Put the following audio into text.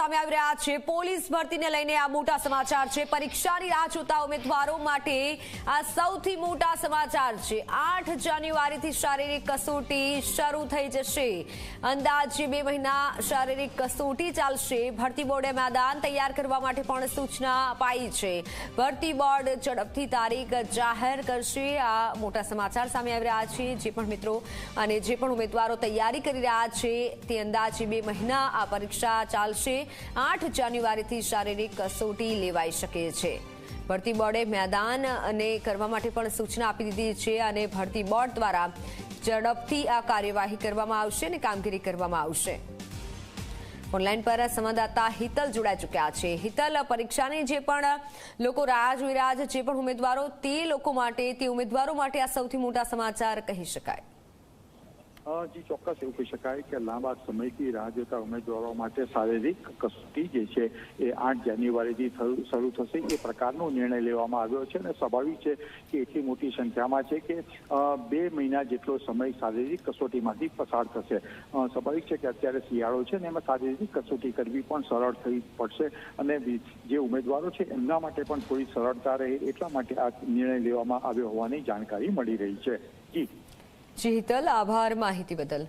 સામે આવી રહ્યા છે। પોલીસ ભરતીને લઈને આ મોટા સમાચાર છે। પરીક્ષાની રાહ જોતા ઉમેદવારો માટે આ સૌથી મોટા સમાચાર છે। 8 જાન્યુઆરીથી શારીરિક કસોટી શરૂ થઈ જશે। અંદાજે 2 મહિના શારીરિક કસોટી ચાલશે। ભરતી બોર્ડે મેદાન તૈયાર કરવા માટે પણ સૂચના અપાઈ છે। ભરતી બોર્ડ ઝડપથી તારીખ જાહેર કરશે। આ મોટા સમાચાર સામે આવી રહ્યા છે। જે પણ મિત્રો અને જે પણ ઉમેદવારો તૈયારી કરી રહ્યા છે તે અંદાજે 2 મહિના આ પરીક્ષા ચાલશે। 8 જાન્યુઆરીથી શારીરિક કસોટી લેવાઈ શકે છે। ભરતી બોર્ડે મેદાન અને કરવા માટે પણ સૂચના આપી દીધી છે અને ભરતી બોર્ડ દ્વારા ઝડપથી આ કાર્યવાહી કરવામાં આવશે અને કામગીરી કરવામાં આવશે। ઓનલાઈન પર સંવાદદાતા હિતલ જોડાઈ ચૂક્યા છે। હિતલ, પરીક્ષાની જે પણ લોકો રાહ જોઈ રહ્યા છે, જે પણ ઉમેદવારો, તે ઉમેદવારો માટે આ સૌથી મોટા સમાચાર કહી શકાય। જી ચોક્કસ એવું કહી શકાય કે લાંબા સમયથી રાહ જોતા ઉમેદવારો માટે શારીરિક કસોટી જે છે એ 8 જાન્યુઆરીથી શરૂ થશે એ પ્રકારનો નિર્ણય લેવામાં આવ્યો છે અને સ્વાભાવિક છે કે એટલી મોટી સંખ્યામાં છે કે 2 મહિના જેટલો સમય શારીરિક કસોટીમાંથી પસાર થશે। સ્વાભાવિક છે કે અત્યારે શિયાળો છે ને એમાં શારીરિક કસોટી કરવી પણ સરળ થઈ પડશે અને જે ઉમેદવારો છે એમના માટે પણ થોડી સરળતા રહે એટલા માટે આ નિર્ણય લેવામાં આવ્યો હોવાની જાણકારી મળી રહી છે। જી હિતલ, આભાર માહિતી બદલ।